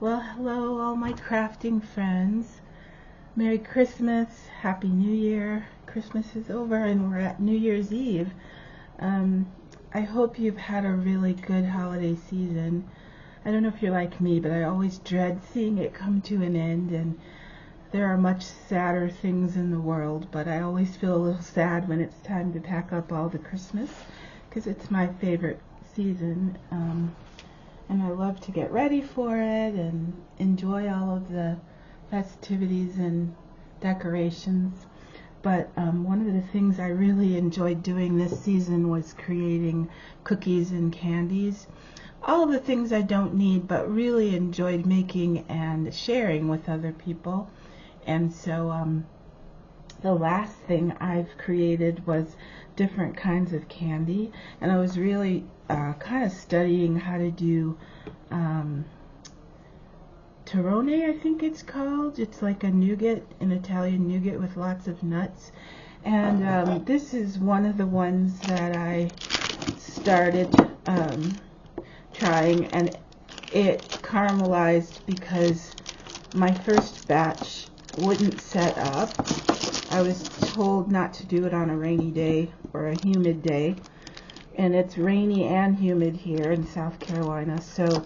Well, hello all my crafting friends. Merry Christmas, Happy New Year. Christmas is over and we're at New Year's Eve. I hope you've had a really good holiday season. I don't know if you're like me, but I always dread seeing it come to an end, and there are much sadder things in the world, but I always feel a little sad when it's time to pack up all the Christmas because it's my favorite season. And I love to get ready for it and enjoy all of the festivities and decorations. But one of the things I really enjoyed doing this season was creating cookies and candies. All the things I don't need, but really enjoyed making and sharing with other people. And so the last thing I've created was different kinds of candy, and I was really kind of studying how to do Torrone, I think it's called. It's like a nougat, an Italian nougat with lots of nuts. And this is one of the ones that I started trying, and it caramelized because my first batch wouldn't set up. I was told not to do it on a rainy day or a humid day, and it's rainy and humid here in South Carolina, so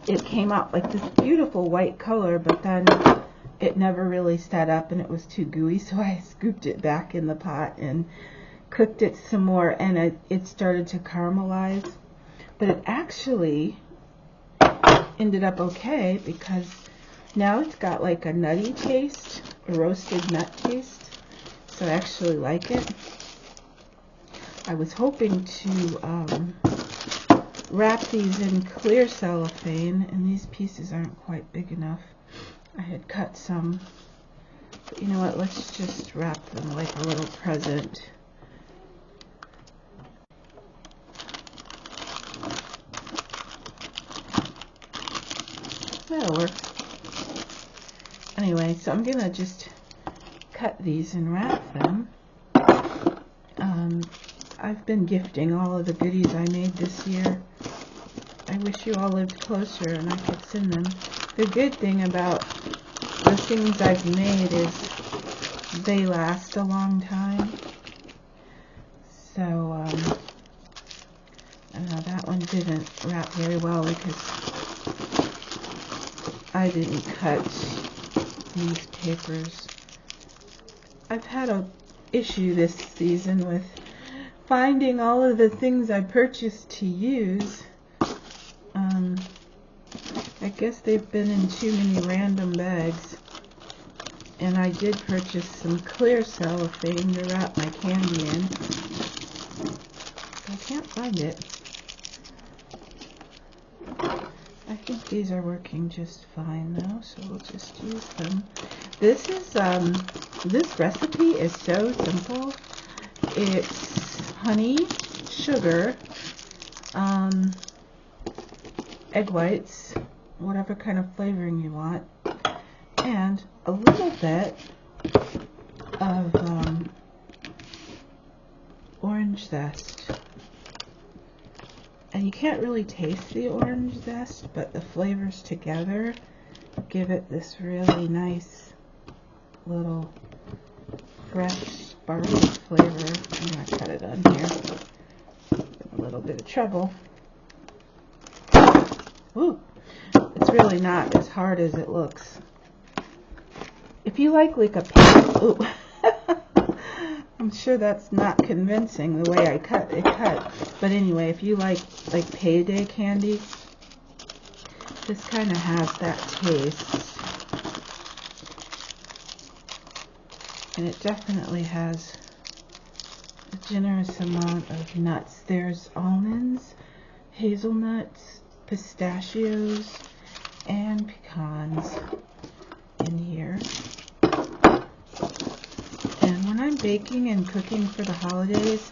it came out like this beautiful white color, but then it never really set up and it was too gooey, so I scooped it back in the pot and cooked it some more, and it started to caramelize. But it actually ended up okay because now it's got like a nutty taste, a roasted nut taste, so I actually like it. I was hoping to wrap these in clear cellophane, and these pieces aren't quite big enough. I had cut some, but you know what, let's just wrap them like a little present. That'll work. Anyway, so I'm gonna just cut these and wrap them. I've been gifting all of the goodies I made this year. I wish you all lived closer and I could send them. The good thing about the things I've made is they last a long time. So, I know that one didn't wrap very well because I didn't cut these papers. I've had an issue this season with finding all of the things I purchased to use. I guess they've been in too many random bags, and I did purchase some clear cellophane to wrap my candy in. I can't find it. I think these are working just fine though, so we'll just use them. This is this recipe is so simple. It's honey, sugar, egg whites, whatever kind of flavoring you want, and a little bit of orange zest. And you can't really taste the orange zest, but the flavors together give it this really nice little fresh, sparkly flavor. I'm going to cut it on here. A little bit of trouble. Ooh, it's really not as hard as it looks. If you like a ooh, I'm sure that's not convincing the way I cut. But anyway, if you like payday candy, this kind of has that taste. And it definitely has a generous amount of nuts. There's almonds, hazelnuts, pistachios, and pecans in here. And when I'm baking and cooking for the holidays,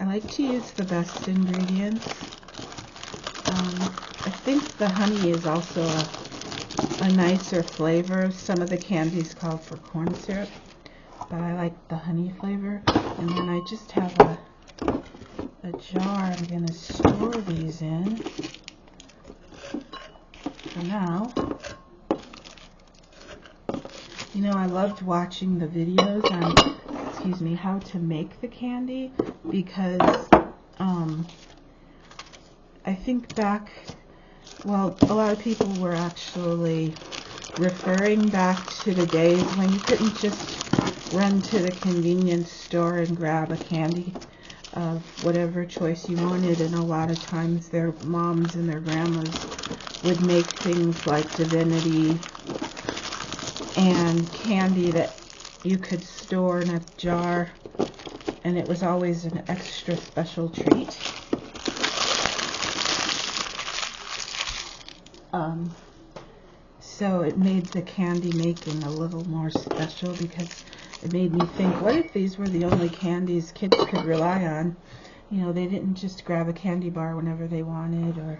I like to use the best ingredients. I think the honey is also a nicer flavor. Some of the candies call for corn syrup, but I like the honey flavor. And then I just have a jar I'm going to store these in. So for now. You know, I loved watching the videos on, excuse me, how to make the candy, because I think back, well, a lot of people were actually referring back to the days when you couldn't just run to the convenience store and grab a candy of whatever choice you wanted, and a lot of times their moms and their grandmas would make things like divinity and candy that you could store in a jar, and it was always an extra special treat. So it made the candy making a little more special, because it made me think, what if these were the only candies kids could rely on? You know, they didn't just grab a candy bar whenever they wanted, or,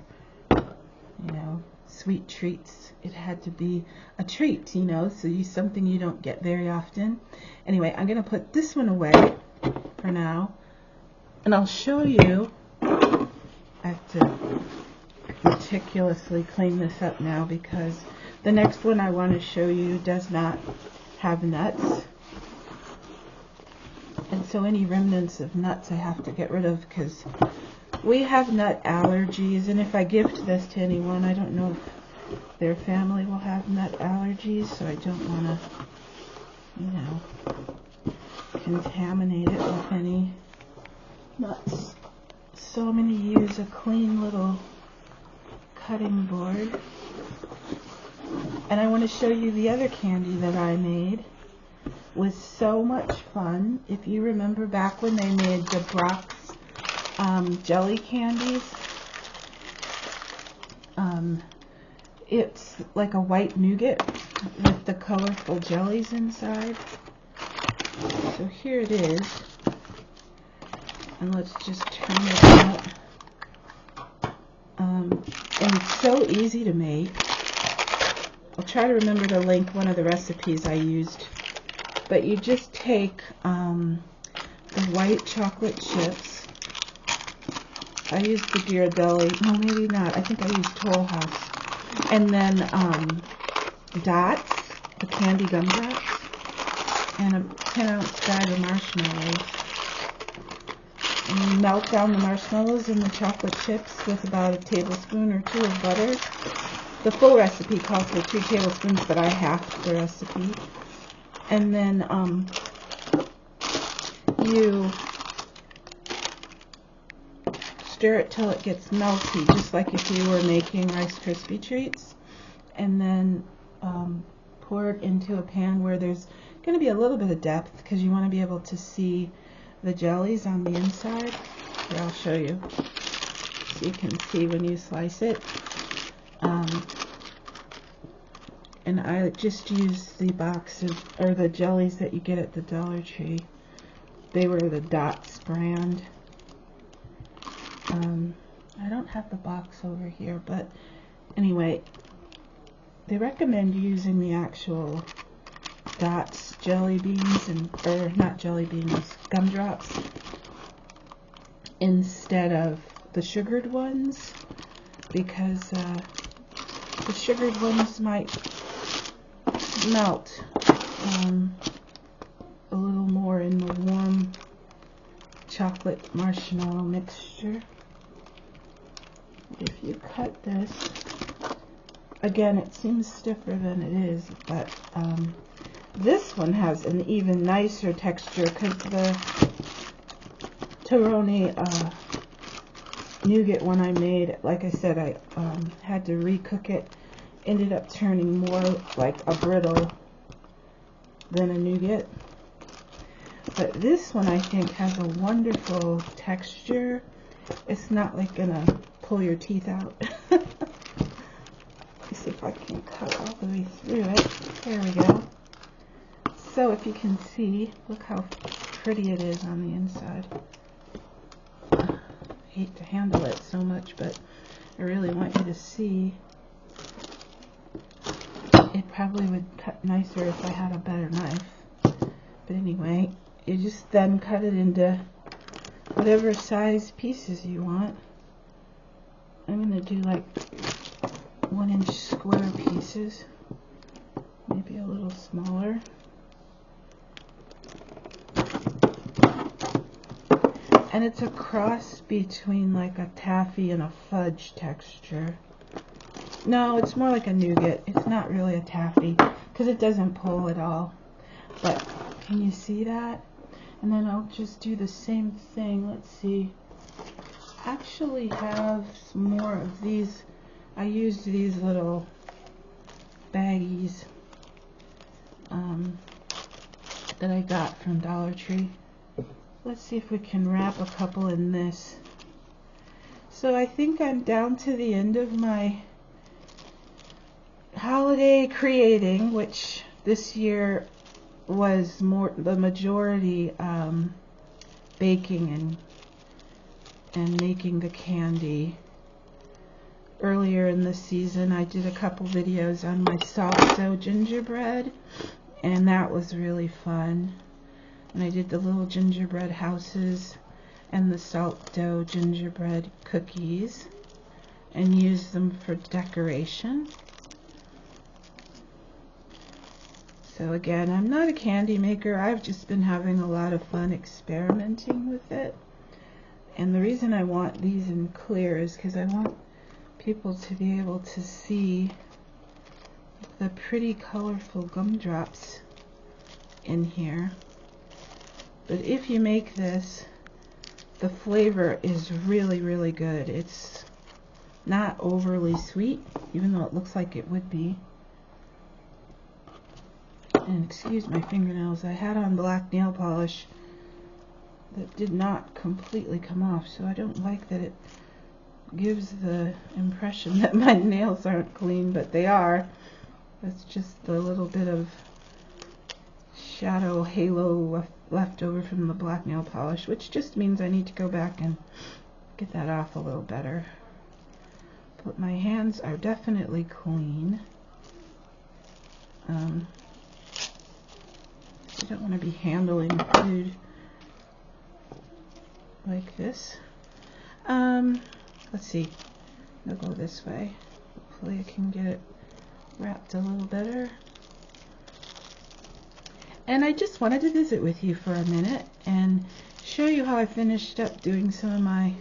you know, sweet treats. It had to be a treat, you know, so something you don't get very often. Anyway, I'm going to put this one away for now, and I'll show you. I have to meticulously clean this up now, because the next one I want to show you does not have nuts. And so any remnants of nuts I have to get rid of, because we have nut allergies, and if I gift this to anyone, I don't know if their family will have nut allergies, so I don't want to, you know, contaminate it with any nuts. So I'm going to use a clean little cutting board, and I want to show you the other candy that I made. Was so much fun. If you remember back when they made the Brock's jelly candies, it's like a white nougat with the colorful jellies inside. So here it is, and let's just turn it out. And it's so easy to make. I'll try to remember to link one of the recipes I used. But you just take the white chocolate chips. I used the Ghirardelli. No, maybe not. I think I used Toll House. And then dots, the candy gumdrops, and a 10-ounce bag of marshmallows. And you melt down the marshmallows and the chocolate chips with about a tablespoon or 2 of butter. The full recipe calls for 2 tablespoons, but I halved the recipe. And then you stir it till it gets melty, just like if you were making Rice Krispie treats. And then pour it into a pan where there's going to be a little bit of depth, because you want to be able to see the jellies on the inside. Here, I'll show you, so you can see when you slice it. And I just used the boxes, or the jellies that you get at the Dollar Tree. They were the Dots brand. I don't have the box over here, but anyway, they recommend using the actual Dots jelly beans, or not jelly beans, gumdrops, instead of the sugared ones, because the sugared ones might melt a little more in the warm chocolate marshmallow mixture. If you cut this, again, it seems stiffer than it is, but this one has an even nicer texture, because the Torrone nougat one I made, like I said, I had to recook it. Ended up turning more like a brittle than a nougat. But this one, I think, has a wonderful texture. It's not like gonna pull your teeth out. Let me see if I can cut all the way through it. There we go. So if you can see, look how pretty it is on the inside. I hate to handle it so much, but I really want you to see. It probably would cut nicer if I had a better knife. But anyway, you just then cut it into whatever size pieces you want. I'm going to do like 1-inch square pieces, maybe a little smaller. And it's a cross between like a taffy and a fudge texture. No, it's more like a nougat. It's not really a taffy because it doesn't pull at all. But can you see that? And then I'll just do the same thing. Let's see. I actually have some more of these. I used these little baggies that I got from Dollar Tree. Let's see if we can wrap a couple in this. So I think I'm down to the end of my holiday creating, which this year was more the majority baking and making the candy. Earlier in the season I did a couple videos on my salt dough gingerbread, and that was really fun. And I did the little gingerbread houses and the salt dough gingerbread cookies and used them for decoration. So again, I'm not a candy maker. I've just been having a lot of fun experimenting with it. And the reason I want these in clear is because I want people to be able to see the pretty colorful gumdrops in here. But if you make this, the flavor is really, really good. It's not overly sweet, even though it looks like it would be. And excuse my fingernails, I had on black nail polish that did not completely come off, so I don't like that it gives the impression that my nails aren't clean, but they are. That's just the little bit of shadow halo left over from the black nail polish, which just means I need to go back and get that off a little better. But my hands are definitely clean. I don't want to be handling food like this. Let's see. I'll go this way. Hopefully I can get it wrapped a little better. And I just wanted to visit with you for a minute and show you how I finished up doing some of my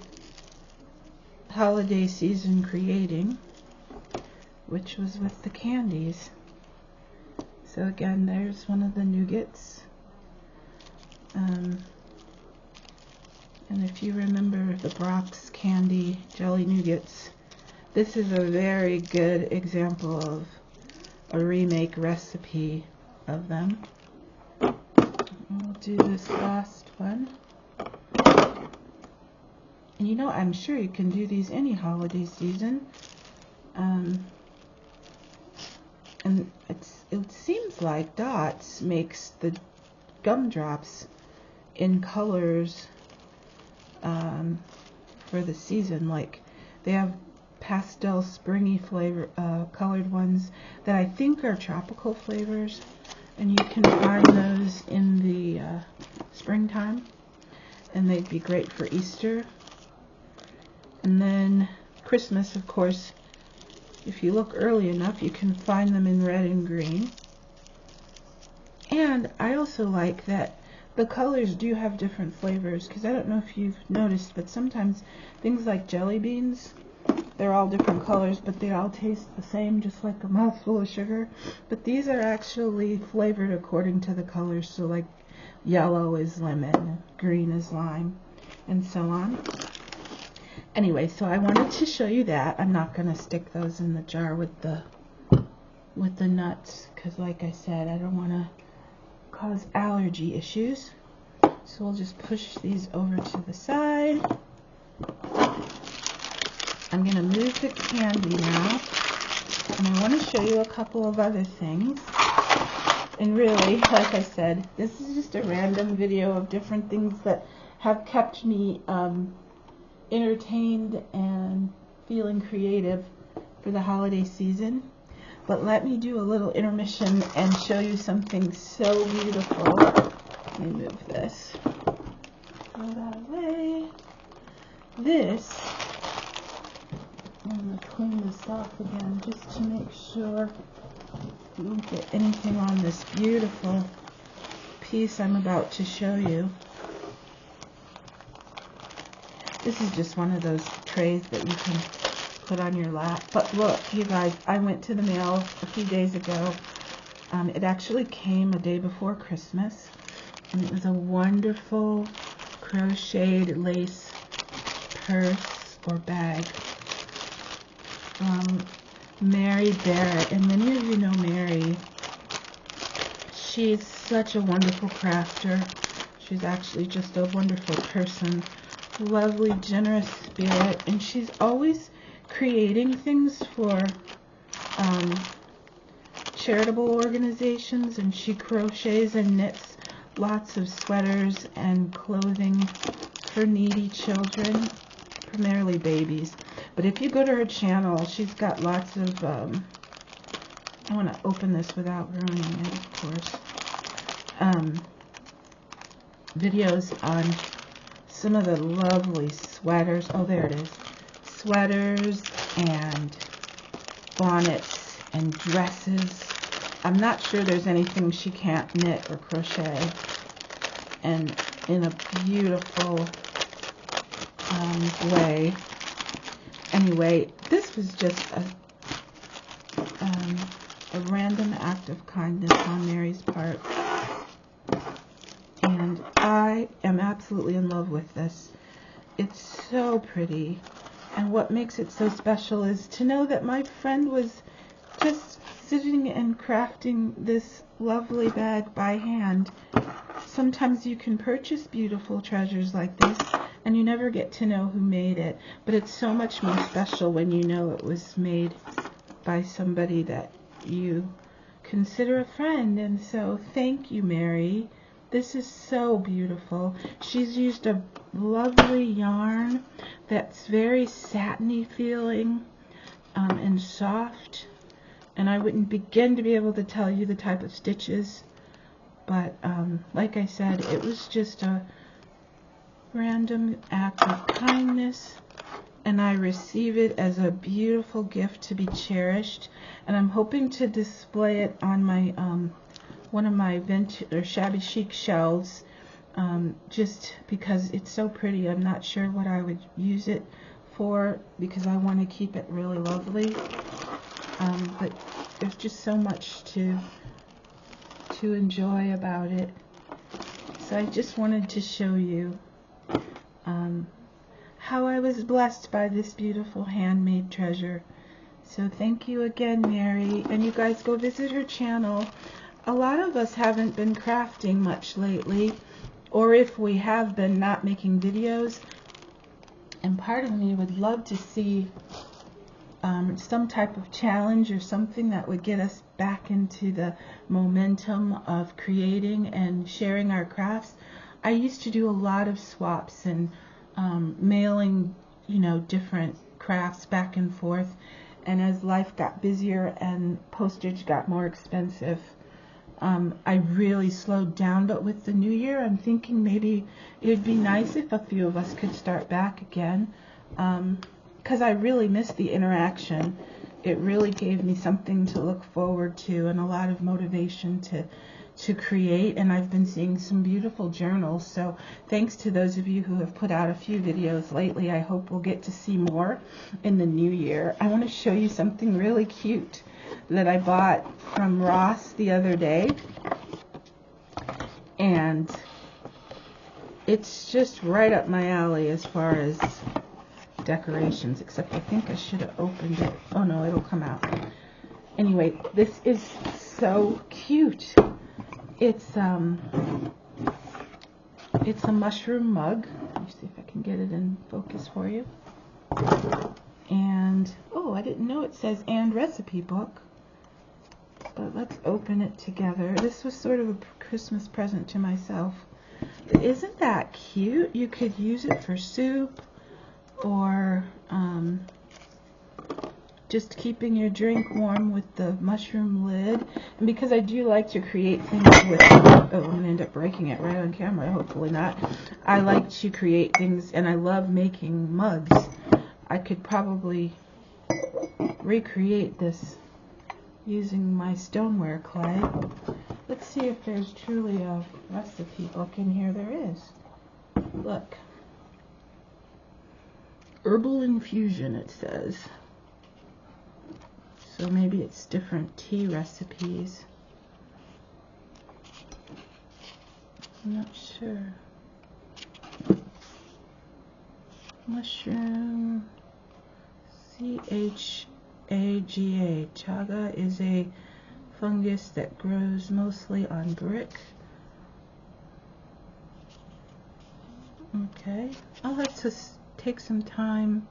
holiday season creating, which was with the candies. So again, there's one of the nougats. And if you remember the Brock's candy jelly nougats, this is a very good example of a remake recipe of them. We'll do this last one. And you know, I'm sure you can do these any holiday season. And it seems like Dots makes the gumdrops in colors for the season. Like they have pastel springy flavor colored ones that I think are tropical flavors, and you can find those in the springtime, and they'd be great for Easter. And then Christmas, of course, if you look early enough, you can find them in red and green. And I also like that the colors do have different flavors, because I don't know if you've noticed, but sometimes things like jelly beans, they're all different colors, but they all taste the same, just like a mouthful of sugar. But these are actually flavored according to the colors, so like yellow is lemon, green is lime, and so on. Anyway, so I wanted to show you that. I'm not going to stick those in the jar with the nuts, because like I said, I don't want to cause allergy issues. So we'll just push these over to the side. I'm going to move the candy now, and I want to show you a couple of other things. And really, like I said, this is just a random video of different things that have kept me entertained and feeling creative for the holiday season. But let me do a little intermission and show you something so beautiful. Let me move this. Throw that away. This I'm going to clean this off again just to make sure you don't get anything on this beautiful piece I'm about to show you. This is just one of those trays that you can put on your lap. But look, you guys, I went to the mail a few days ago. It actually came a day before Christmas, and it was a wonderful crocheted lace purse or bag from Mary Barratt. And many of you know Mary. She's such a wonderful crafter. She's actually just a wonderful person. Lovely, generous spirit, and she's always creating things for charitable organizations, and she crochets and knits lots of sweaters and clothing for needy children, primarily babies. But if you go to her channel, she's got lots of I want to open this without ruining it, of course, videos on some of the lovely sweaters. Oh, there it is. Sweaters and bonnets and dresses. I'm not sure there's anything she can't knit or crochet. And in a beautiful way. Anyway, this was just a random act of kindness on Mary's part. And I am absolutely in love with this. It's so pretty. And what makes it so special is to know that my friend was just sitting and crafting this lovely bag by hand. Sometimes you can purchase beautiful treasures like this and you never get to know who made it. But it's so much more special when you know it was made by somebody that you consider a friend. And so thank you, Mary. This is so beautiful. She's used a lovely yarn that's very satiny feeling and soft. And I wouldn't begin to be able to tell you the type of stitches. But like I said, it was just a random act of kindness. And I receive it as a beautiful gift to be cherished. And I'm hoping to display it on my one of my vintage or shabby chic shelves, just because it's so pretty. I'm not sure what I would use it for because I want to keep it really lovely. But there's just so much to enjoy about it. So I just wanted to show you how I was blessed by this beautiful handmade treasure. So thank you again, Mary. And you guys go visit her channel. A lot of us haven't been crafting much lately, or if we have been, not making videos. And part of me would love to see some type of challenge or something that would get us back into the momentum of creating and sharing our crafts. I used to do a lot of swaps and mailing, different crafts back and forth. And as life got busier and postage got more expensive, I really slowed down. But with the new year, I'm thinking maybe it would be nice if a few of us could start back again, because I really missed the interaction. It really gave me something to look forward to and a lot of motivation to create. And I've been seeing some beautiful journals, so thanks to those of you who have put out a few videos lately. I hope we'll get to see more in the new year. I want to show you something really cute that I bought from Ross the other day, and it's just right up my alley as far as decorations, except I think I should have opened it. Oh no, it'll come out. Anyway, this is so cute. It's a mushroom mug. Let me see if I can get it in focus for you. And oh, I didn't know it says "and recipe book." But let's open it together. This was sort of a Christmas present to myself. But isn't that cute? You could use it for soup or just keeping your drink warm with the mushroom lid. And because I do like to create things with, oh, I'm going to end up breaking it right on camera, hopefully not. I like to create things and I love making mugs. I could probably recreate this using my stoneware clay. Let's see if there's truly a recipe book in here. There is. Look. Herbal infusion, it says. So maybe it's different tea recipes. I'm not sure. Mushroom. C-H-A-G-A. Chaga is a fungus that grows mostly on brick. Okay. I'll have to take some time.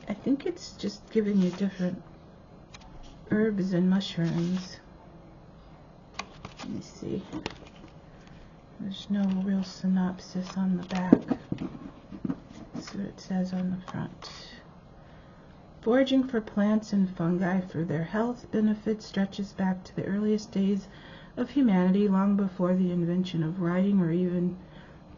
I think it's just giving you different herbs and mushrooms. Let me see. There's no real synopsis on the back. That's what it says on the front. Foraging for plants and fungi for their health benefits stretches back to the earliest days of humanity, long before the invention of writing or even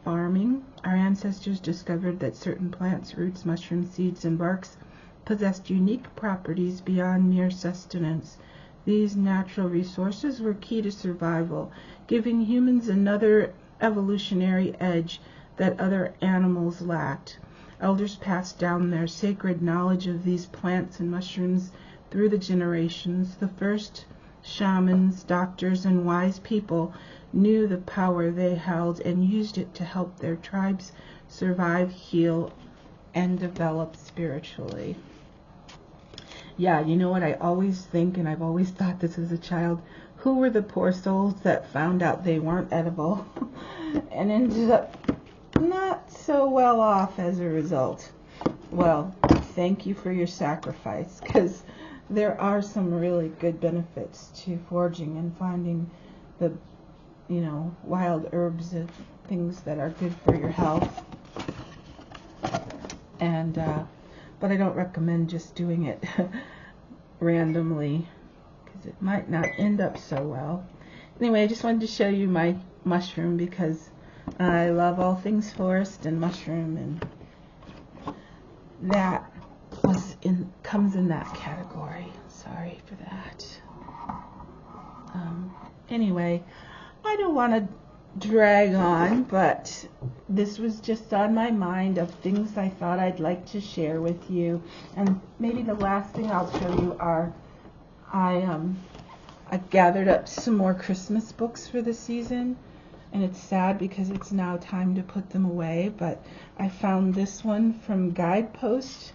farming. Our ancestors discovered that certain plants, roots, mushrooms, seeds, and barks possessed unique properties beyond mere sustenance. These natural resources were key to survival, giving humans another evolutionary edge that other animals lacked. Elders passed down their sacred knowledge of these plants and mushrooms through the generations. The first shamans, doctors, and wise people knew the power they held and used it to help their tribes survive, heal, and develop spiritually. Yeah, you know what I always think, and I've always thought this as a child, who were the poor souls that found out they weren't edible and ended up not so well off as a result? Well, thank you for your sacrifice, because there are some really good benefits to foraging and finding the, wild herbs and things that are good for your health. And but I don't recommend just doing it randomly, because it might not end up so well. Anyway, I just wanted to show you my mushroom, because I love all things forest and mushroom, and that comes in that category. Sorry for that. Anyway, I don't want to drag on, but this was just on my mind of things I thought I'd like to share with you. And maybe the last thing I'll show you are I gathered up some more Christmas books for the season, and it's sad because it's now time to put them away, but I found this one from Guidepost,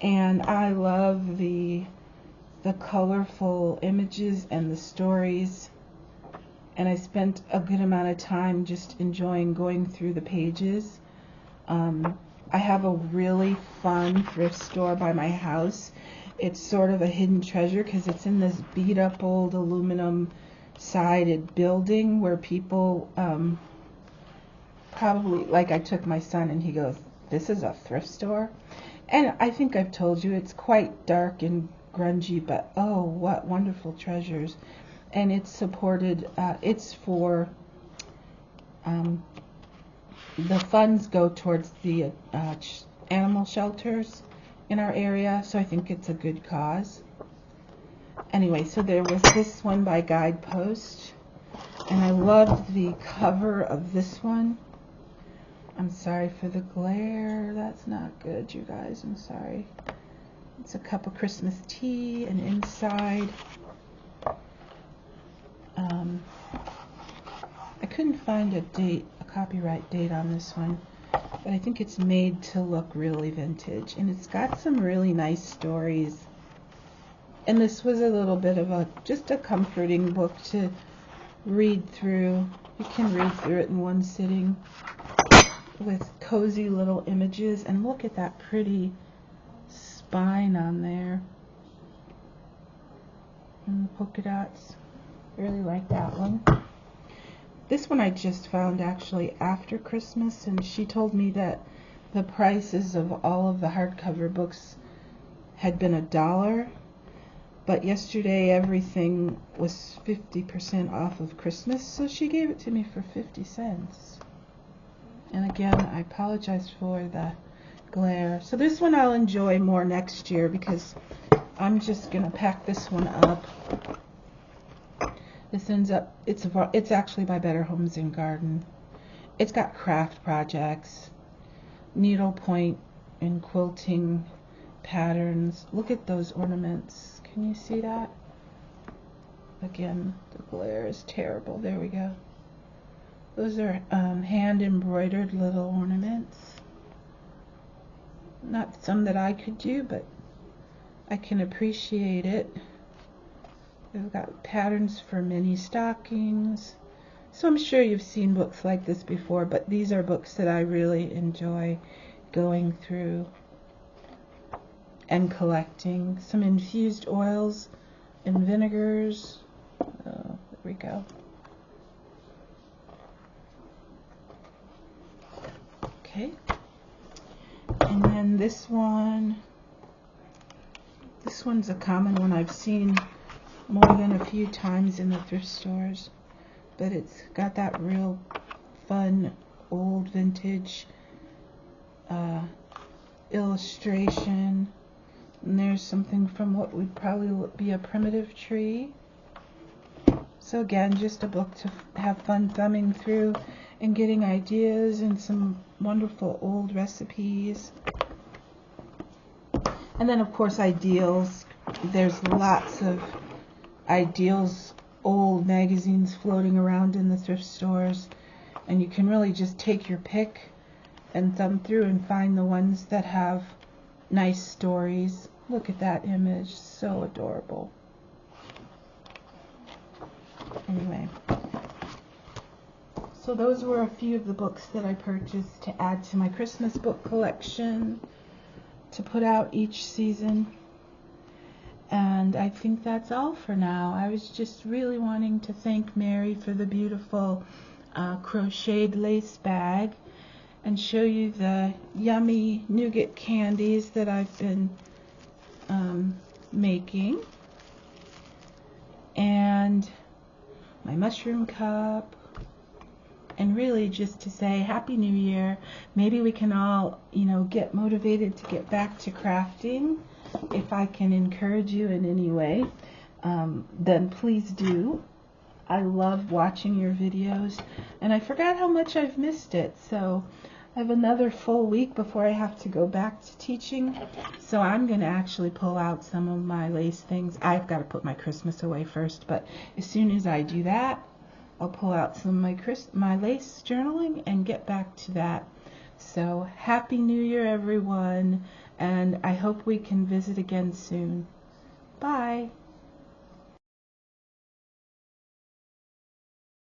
and I love the colorful images and the stories. And I spent a good amount of time just enjoying going through the pages. I have a really fun thrift store by my house. It's sort of a hidden treasure because it's in this beat up old aluminum sided building where people probably, like, I took my son and he goes, "This is a thrift store?" And I think I've told you it's quite dark and grungy, but oh, what wonderful treasures. And it's supported, it's for, the funds go towards the animal shelters in our area, so I think it's a good cause. Anyway, so there was this one by Guidepost, and I loved the cover of this one. I'm sorry for the glare, that's not good, you guys, I'm sorry. It's a cup of Christmas tea, and inside, I couldn't find a copyright date on this one, but I think it's made to look really vintage, and it's got some really nice stories. And this was a little bit of just a comforting book to read through. You can read through it in one sitting with cozy little images, and look at that pretty spine on there and the polka dots. I really like that one. This one I just found actually after Christmas, and she told me that the prices of all of the hardcover books had been $1, but yesterday everything was 50% off of Christmas, so she gave it to me for 50 cents. And again, I apologize for the glare. So this one I'll enjoy more next year because I'm just going to pack this one up. This ends up, it's actually by Better Homes and Garden. It's got craft projects, needlepoint and quilting patterns. Look at those ornaments. Can you see that? Again, the glare is terrible. There we go. Those are hand embroidered little ornaments. Not some that I could do, but I can appreciate it. They've got patterns for mini stockings. So I'm sure you've seen books like this before, but these are books that I really enjoy going through and collecting. Some infused oils and vinegars. Oh, there we go. Okay. And then this one's a common one I've seen more than a few times in the thrift stores, but it's got that real fun old vintage illustration, and there's something from what would probably be a primitive tree. So again, just a book to have fun thumbing through and getting ideas and some wonderful old recipes. And then of course ideals. There's lots of ideals, old magazines floating around in the thrift stores, and you can really just take your pick and thumb through and find the ones that have nice stories. Look at that image, so adorable. Anyway, so those were a few of the books that I purchased to add to my Christmas book collection to put out each season. And I think that's all for now. I was just really wanting to thank Mary for the beautiful crocheted lace bag and show you the yummy nougat candies that I've been making, and my mushroom cup, and really just to say Happy New Year. Maybe we can all, get motivated to get back to crafting. If I can encourage you in any way, then please do. I love watching your videos, and I forgot how much I've missed it. So I have another full week before I have to go back to teaching. So I'm going to actually pull out some of my lace things. I've got to put my Christmas away first, but as soon as I do that, I'll pull out some of my lace journaling and get back to that. So Happy New Year, everyone, and I hope we can visit again soon. Bye.